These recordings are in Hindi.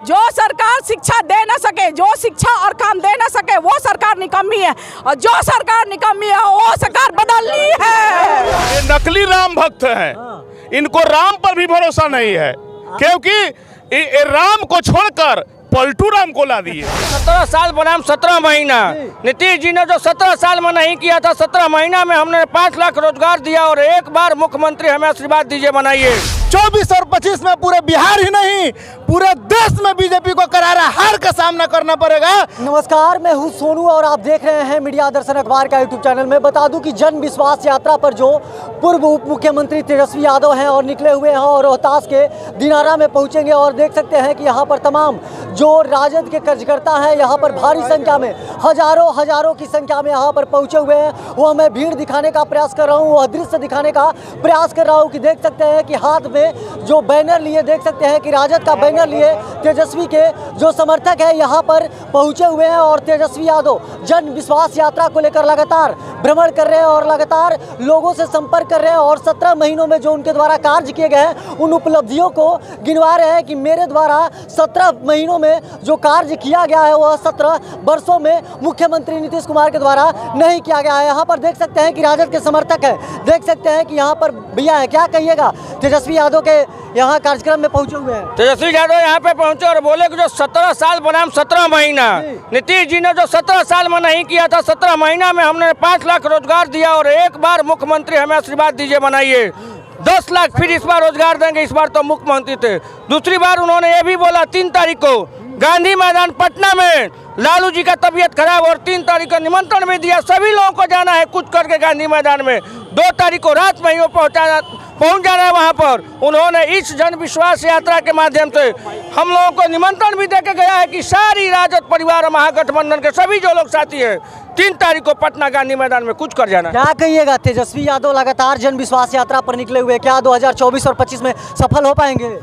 जो सरकार शिक्षा दे न सके, जो शिक्षा और काम दे न सके, वो सरकार निकम्मी है। और जो सरकार निकम्मी है वो सरकार बदलनी है। ये नकली राम भक्त हैं, इनको राम पर भी भरोसा नहीं है, क्योंकि ये राम को छोड़कर पलटू राम को ला दिए। 17 साल बनाम 17 महीना। नीतीश जी ने जो 17 साल में नहीं किया था, 17 महीना में हमने 5 लाख रोजगार दिया। और एक बार मुख्यमंत्री हमें आशीर्वाद दीजिए बनाइए। 24 और 25 में पूरे बिहार ही नहीं पूरे देश में बीजेपी को करारा हार का सामना करना पड़ेगा। नमस्कार, मैं हूं सोनू और आप देख रहे हैं मीडिया दर्शन अखबार का यूट्यूब चैनल में। बता दूं कि जन विश्वास यात्रा पर जो पूर्व उप मुख्यमंत्री तेजस्वी यादव हैं और निकले हुए हैं और रोहतास के दिनारा में पहुंचेंगे। और देख सकते हैं कि यहां पर तमाम जो राजद के कार्यकर्ता हैं यहाँ पर भारी संख्या में, हजारों की संख्या में यहाँ पर पहुंचे हुए हैं। वो मैं भीड़ दिखाने का प्रयास कर रहा हूँ, वह दृश्य दिखाने का प्रयास कर रहा हूँ कि देख सकते हैं कि हाथ में जो बैनर लिए, देख सकते हैं कि राजद का बैनर लिए तेजस्वी के जो समर्थक है यहाँ पर पहुंचे हुए हैं। और तेजस्वी यादव जन विश्वास यात्रा को लेकर लगातार भ्रमण कर रहे हैं और लगातार लोगों से संपर्क कर रहे हैं। और 17 महीनों में जो उनके द्वारा कार्य किए गए हैं उन उपलब्धियों को गिनवा रहे हैं कि मेरे द्वारा 17 महीनों में जो कार्य किया गया है वह 17 वर्षों में मुख्यमंत्री नीतीश कुमार के द्वारा नहीं किया गया है। यहाँ पर देख सकते हैं कि राजद के समर्थक है, देख सकते हैं कि यहाँ पर भैया है, क्या कहिएगा तेजस्वी यादव के यहाँ कार्यक्रम में पहुंचे हुए हैं। तेजस्वी यादव यहाँ पे पहुंचे और बोले कि जो 17 साल बनाम 17 महीना। नीतीश जी ने जो 17 साल में नहीं किया था, 17 महीना में हमने 5 लाख रोजगार दिया। और एक बार मुख्यमंत्री हमें आशीर्वाद दीजिए बनाइए। 10 लाख फिर इस बार रोजगार देंगे। इस बार तो मुख्यमंत्री थे। दूसरी बार उन्होंने ये भी बोला 3 तारीख को गांधी मैदान पटना में लालू जी का तबीयत खराब, और 3 तारीख को निमंत्रण भी दिया, सभी लोगों को जाना है कुछ करके गांधी मैदान में। 2 तारीख को रात में ही पहुंच जाना है वहां पर। उन्होंने इस जन विश्वास यात्रा के माध्यम से हम लोगों को निमंत्रण भी देके गया है कि सारी राजद परिवार महागठबंधन के सभी जो लोग साथी हैं 3 तारीख को पटना गांधी मैदान में कुछ कर जाना। क्या कहिएगा, तेजस्वी यादव लगातार जन विश्वास यात्रा पर निकले हुए, क्या 2024 और 25 में सफल हो पाएंगे?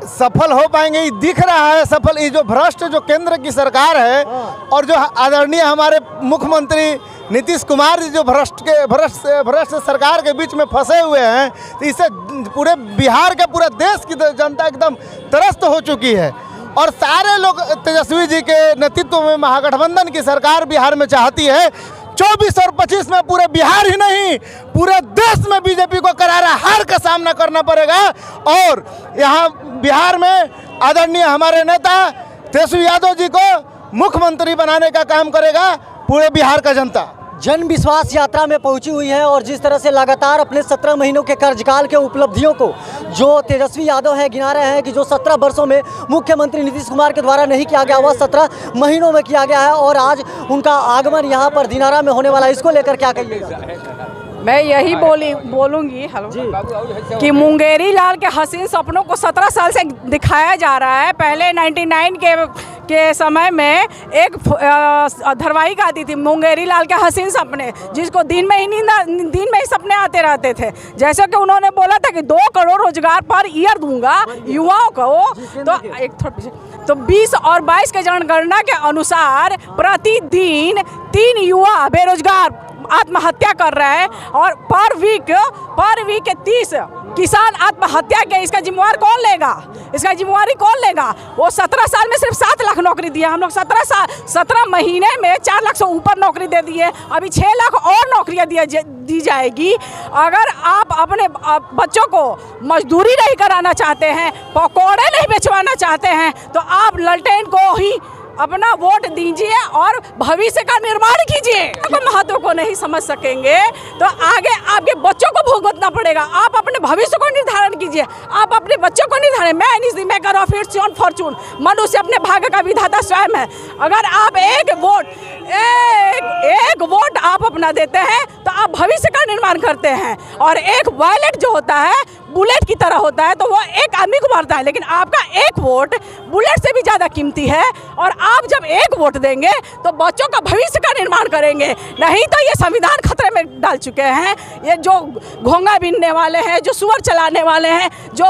सफल हो पाएंगे, ये दिख रहा है सफल। ये जो भ्रष्ट जो केंद्र की सरकार है और जो आदरणीय हमारे मुख्यमंत्री नीतीश कुमार जी जो भ्रष्ट सरकार के बीच में फंसे हुए हैं, तो इससे पूरे बिहार के पूरे देश की जनता एकदम त्रस्त हो चुकी है। और सारे लोग तेजस्वी जी के नेतृत्व में महागठबंधन की सरकार बिहार में चाहती है। 24 और 25 में पूरे बिहार ही नहीं पूरे देश में बीजेपी को करारा हार का सामना करना पड़ेगा। और यहाँ बिहार में आदरणीय हमारे नेता तेजस्वी यादव जी को मुख्यमंत्री बनाने का काम करेगा पूरे बिहार का जनता। जन विश्वास यात्रा में पहुंची हुई है और जिस तरह से लगातार अपने 17 महीनों के कार्यकाल के उपलब्धियों को जो तेजस्वी यादव है गिना रहे हैं कि जो 17 वर्षों में मुख्यमंत्री नीतीश कुमार के द्वारा नहीं किया गया वह 17 महीनों में किया गया है। और आज उनका आगमन यहाँ पर दिनारा में होने वाला, इसको लेकर क्या कहिएगा? मैं यही बोलूँगी कि मुंगेरी लाल के हसीन सपनों को 17 साल से दिखाया जा रहा है। पहले 99 के समय में एक धारावाहिक आती थी मुंगेरी लाल के हसीन सपने, जिसको दिन में ही सपने आते रहते थे। जैसे कि उन्होंने बोला था कि 2 करोड़ रोजगार पर ईयर दूंगा युवाओं को। तो 20 और 22 के जनगणना के अनुसार प्रतिदिन 3 युवा बेरोजगार आत्महत्या कर रहे हैं और पर वीक 30 किसान आत्महत्या के। इसका जिम्मेवार कौन लेगा? इसका जिम्मेवारी कौन लेगा? वो 17 साल में सिर्फ 7 लाख नौकरी दिया। हम लोग 17 महीने में 4 लाख से ऊपर नौकरी दे दिए। अभी 6 लाख और नौकरियां दी जाएगी। अगर आप अपने बच्चों को मजदूरी नहीं कराना चाहते हैं, पकौड़े नहीं बेचवाना चाहते हैं, तो आप ललटेन को ही अपना वोट दीजिए और भविष्य का निर्माण कीजिए। महत्व को नहीं समझ सकेंगे तो आगे आपके बच्चों को भुगतना पड़ेगा। आप अपने भविष्य को निर्धारण कीजिए, आप अपने बच्चों को निर्धारण। Man is the maker of its own Fortune. मनुष्य अपने भाग्य का विधाता स्वयं है। अगर आप एक वोट आप अपना देते हैं तो आप भविष्य का निर्माण करते हैं। और एक वॉलेट जो होता है बुलेट की तरह होता है, तो वो एक आदमी को मारता है, लेकिन आपका एक वोट बुलेट से भी ज़्यादा कीमती है। और आप जब एक वोट देंगे तो बच्चों का भविष्य का निर्माण करेंगे। नहीं तो ये संविधान खतरे में डाल चुके हैं। ये जो घोंगा बीनने वाले हैं, जो सुअर चलाने वाले हैं, जो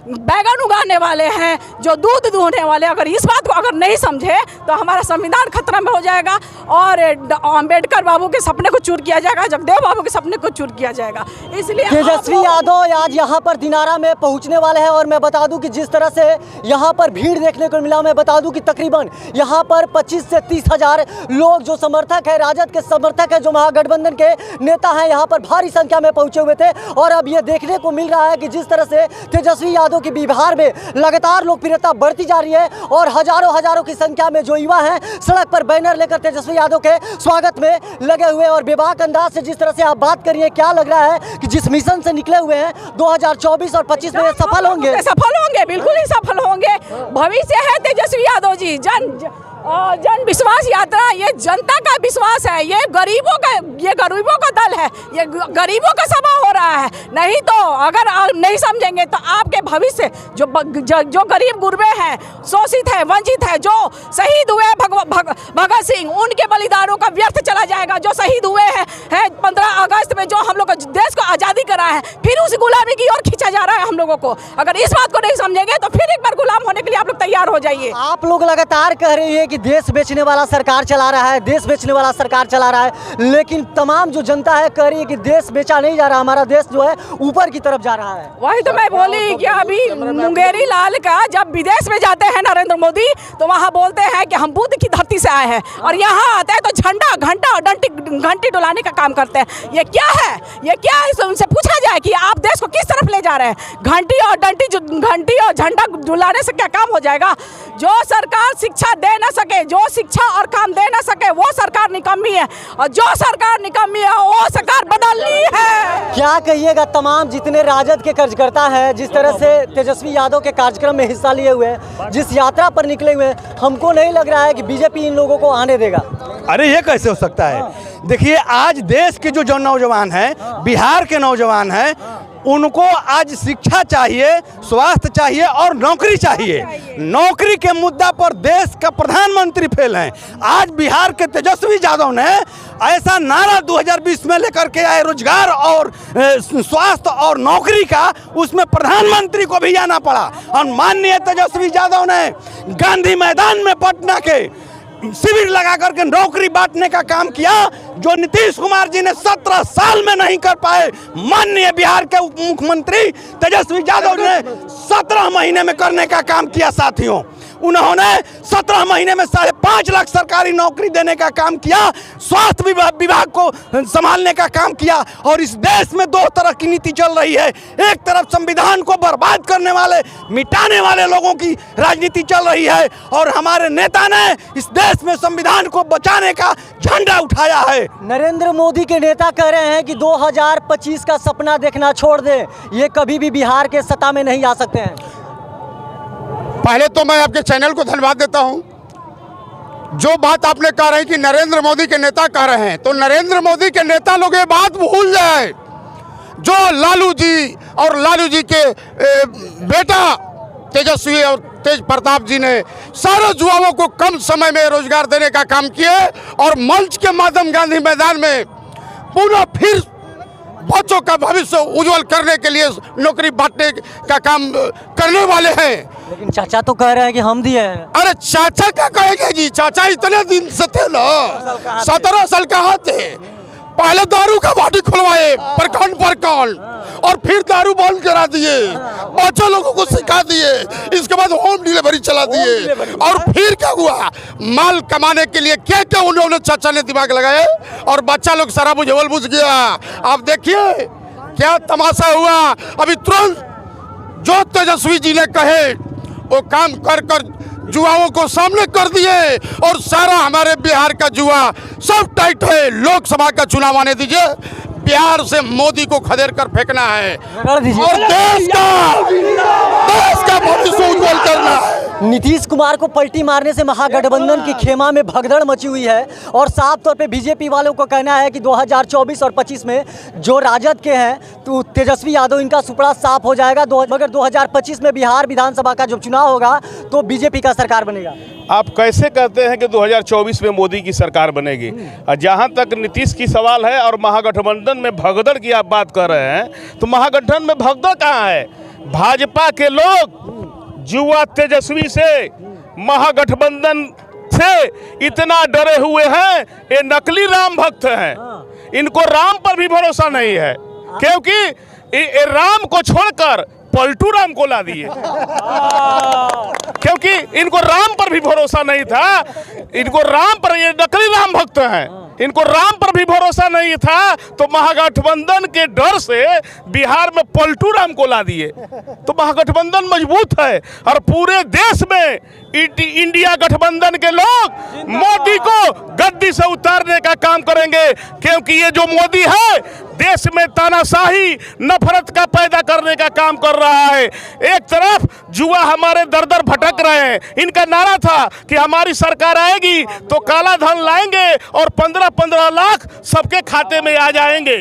बैगन उगाने वाले हैं, जो दूध दूहने वाले, अगर इस बात को अगर नहीं समझे तो हमारा संविधान खतरा में हो जाएगा। और अम्बेडकर बाबू के सपने को चूर किया जाएगा, जगदेव बाबू के सपने को चूर किया जाएगा। इसलिए तेजस्वी यादव आज यहाँ पर दिनारा में पहुंचने वाले हैं। और मैं बता दूं कि जिस तरह से यहां पर भीड़ देखने को मिला, मैं बता दूं कि तकरीबन यहां पर 25 से 30 हज़ार लोग जो समर्थक है, राजद के समर्थक है, जो महागठबंधन के नेता हैं, यहां पर भारी संख्या में पहुंचे हुए थे। और अब ये देखने को मिल रहा है कि जिस तरह से तेजस्वी यादव की बिहार में लगातार लोकप्रियता बढ़ती जा रही है और हजारों की संख्या में जो युवा हैं सड़क पर बैनर लेकर तेजस्वी यादव के स्वागत में लगे हुए। और बेबाक अंदाज से जिस तरह से आप बात करिए, क्या लग रहा है कि जिस मिशन से निकले हुए हैं 2024 और 25 में सफल होंगे? सफल होंगे, बिल्कुल ही सफल होंगे। भविष्य है तेजस्वी यादव जी। जन विश्वास यात्रा, ये जनता का विश्वास है, ये गरीबों का दल है, ये गरीबों का सभा हो रहा है। नहीं तो अगर आप नहीं समझेंगे तो आपके भविष्य जो गरीब गुरबे हैं, शोषित है, वंचित है, जो शहीद हुए भगत सिंह, उनके बलिदानों का व्यर्थ चला जाएगा। जो शहीद हुए हैं 15 अगस्त में, जो हम लोग देश को आज़ादी करा है, फिर उस गुलामी की ओर खींचा जा रहा है हम लोगों को। अगर इस बात को नहीं समझेंगे तो फिर एक बार गुलाम होने के लिए आप लोग तैयार हो जाइए। आप लोग लगातार कह रहे हैं कि देश बेचने वाला सरकार चला रहा है, देश बेचने वाला सरकार चला रहा है, लेकिन तमाम जो जनता है कह रही है कि देश बेचा नहीं जा रहा, हमारा देश जो है ऊपर की तरफ जा रहा है। वही तो मैं बोली कि अभी मुंगेरी लाल का जब विदेश में जाते हैं नरेंद्र मोदी, तो वहाँ बोलते हैं कि हम बुद्ध की धरती से आए हैं, और यहाँ आते हैं तो झंडा, घंटा और घंटी डुलाने का काम करते हैं। ये क्या है? ये क्या है? उनसे पूछा जाए कि आप देश को किस तरफ ले जा रहे हैं? घंटी और झंडा डुलाने से क्या काम हो जाएगा? जो सरकार शिक्षा दे ना सके, जो शिक्षा और काम दे ना सके, वो सरकार निकम्मी है, और जो सरकार निकम्मी है वो सरकार बदलनी है। क्या कहिएगा तमाम जितने राजद के कार्यकर्ता हैं, जिस तरह से तेजस्वी यादव के कार्यक्रम में हिस्सा लिए हुए हैं, जिस यात्रा पर निकले हुए हैं, हमको नहीं लग रहा है कि बीजेपी इन लोगों को आने देगा। अरे ये कैसे हो सकता है? देखिए, आज देश के जो नौजवान हैं, बिहार के नौजवान हैं, उनको आज शिक्षा चाहिए, स्वास्थ्य चाहिए और नौकरी चाहिए। नौकरी के मुद्दा पर देश का प्रधानमंत्री फेल हैं। आज बिहार के तेजस्वी यादव ने ऐसा नारा 2020 में लेकर के आए, रोजगार और स्वास्थ्य और नौकरी का, उसमें प्रधानमंत्री को भी आना पड़ा। और माननीय तेजस्वी यादव ने गांधी मैदान में पटना के शिविर लगा करके नौकरी बांटने का काम किया, जो नीतीश कुमार जी ने 17 साल में नहीं कर पाए। माननीय बिहार के उप मुख्यमंत्री तेजस्वी यादव ने 17 महीने में करने का काम किया। साथियों, उन्होंने 17 महीने में 5.5 लाख सरकारी नौकरी देने का काम किया, स्वास्थ्य विभाग को संभालने का काम किया। और इस देश में दो तरह की नीति चल रही है। एक तरफ संविधान को बर्बाद करने वाले, मिटाने वाले लोगों की राजनीति चल रही है, और हमारे नेता ने इस देश में संविधान को बचाने का झंडा उठाया है। नरेंद्र मोदी के नेता कह रहे हैं कि 2025 का सपना देखना छोड़ दे, ये कभी भी बिहार के सत्ता में नहीं आ सकते हैं। पहले तो मैं आपके चैनल को धन्यवाद देता हूं। जो बात आपने कह रही कि नरेंद्र मोदी के नेता कह रहे हैं, तो नरेंद्र मोदी के नेता लोग ये बात भूल जाए जो लालू जी के बेटा तेजस्वी और तेज प्रताप जी ने सारे युवाओं को कम समय में रोजगार देने का काम किए, और मंच के माध्यम गांधी मैदान में पुनः फिर बच्चों का भविष्य उज्जवल करने के लिए नौकरी बांटने का काम करने वाले हैं। लेकिन चाचा तो कह रहे हैं कि हम दिए हैं। अरे चाचा क्या कहेंगे जी? चाचा इतने दिन से थे ना, 17 साल कहाँ थे? पहले दारू का बाटी खुलवाए प्रखंड, और फिर दारू बंद करा दिए, बच्चों लोगों को सिखा दिए, इसके बाद होम डिलीवरी चला दिए, और फिर क्या हुआ? माल कमाने के लिए क्या क्या उन्होंने चाचा ने दिमाग लगाए, और बच्चा लोग सारा बुझ गया। आप देखिए क्या तमाशा हुआ। अभी तुरंत जो तेजस्वी जी ने कहे वो काम कर जुआओं को सामने कर दिए, और सारा हमारे बिहार का जुआ सब टाइट है। लोकसभा का चुनाव आने दीजिए, बिहार से मोदी को खदेड़ कर फेंकना है, और देश का भविष्य उज्जवल करना है। नीतीश कुमार को पलटी मारने से महागठबंधन की खेमा में भगदड़ मची हुई है, और साफ तौर पे बीजेपी वालों को कहना है कि 2024 और 25 में जो राजद के हैं तो तेजस्वी यादव, इनका सुपड़ा साफ हो जाएगा। मगर 2025 में बिहार विधानसभा का जब चुनाव होगा तो बीजेपी का सरकार बनेगा। आप कैसे कहते हैं कि 2024 में मोदी की सरकार बनेगी? जहां तक नीतीश की सवाल है और महागठबंधन में भगदड़ की आप बात कर रहे हैं, तो महागठबंधन में भगदड़ कहाँ है? भाजपा के लोग युवा तेजस्वी से, महागठबंधन से इतना डरे हुए हैं, ये नकली राम भक्त हैं। इनको राम पर भी भरोसा नहीं है, क्योंकि राम को छोड़कर पलटू राम को ला दिए, क्योंकि इनको राम पर भी भरोसा नहीं था। इनको राम पर, ये नकली राम भक्त हैं, इनको राम पर भी भरोसा नहीं था, तो महागठबंधन के डर से बिहार में पलटू राम को ला दिए। तो महागठबंधन मजबूत है और पूरे देश में इंडिया गठबंधन के लोग मोदी को गद्दी से उतारने का काम करेंगे, क्योंकि ये जो मोदी है देश में तानाशाही, नफरत का पैदा करने का काम कर रहा है। एक तरफ जुआ हमारे दर दर भटक रहे हैं, इनका नारा था कि हमारी सरकार आएगी तो काला धन लाएंगे और 15-15 लाख सबके खाते में आ जाएंगे,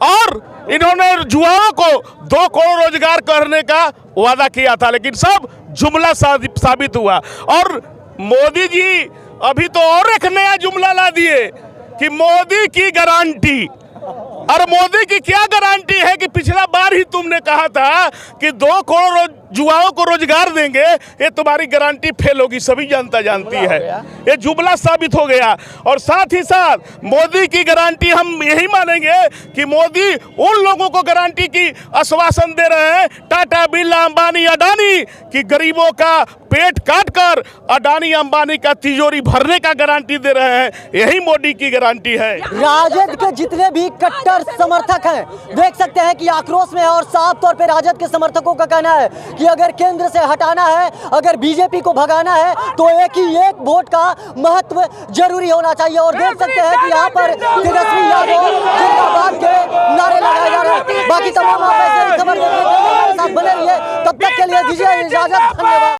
और इन्होंने जुआओं को 2 करोड़ रोजगार करने का वादा किया था, लेकिन सब जुमला साबित हुआ। और मोदी जी अभी तो और एक नया जुमला ला दिए कि मोदी की गारंटी। और मोदी की क्या गारंटी है कि पिछला बार ही तुमने कहा था कि 2 करोड़ जुआओं को रोजगार देंगे, ये तुम्हारी गारंटी फेल होगी, सभी जनता जानती है, ये जुमला साबित हो गया। और साथ ही साथ मोदी की गारंटी हम यही मानेंगे कि मोदी उन लोगों को गारंटी की आश्वासन दे रहे हैं, टाटा, बिरला, अंबानी, अडानी, कि गरीबों का पेट काटकर अडानी अंबानी का तिजोरी भरने का गारंटी दे रहे हैं, यही मोदी की गारंटी है। राजद के जितने भी कट्टर समर्थक हैं देख सकते हैं कि आक्रोश में है, और साफ तौर पे राजद के समर्थकों का कहना है कि अगर केंद्र से हटाना है, अगर बीजेपी को भगाना है, तो एक ही एक वोट का महत्व जरूरी होना चाहिए। और देख सकते हैं कि यहाँ पर तेजस्वी यादव जिंदाबाद के नारे लगाए जा रहे हैं। बाकी तमाम आप ऐसे खबर देखने के लिए हमारे साथ बने रहिए, तब तक के लिए दीजिए इजाजत, धन्यवाद।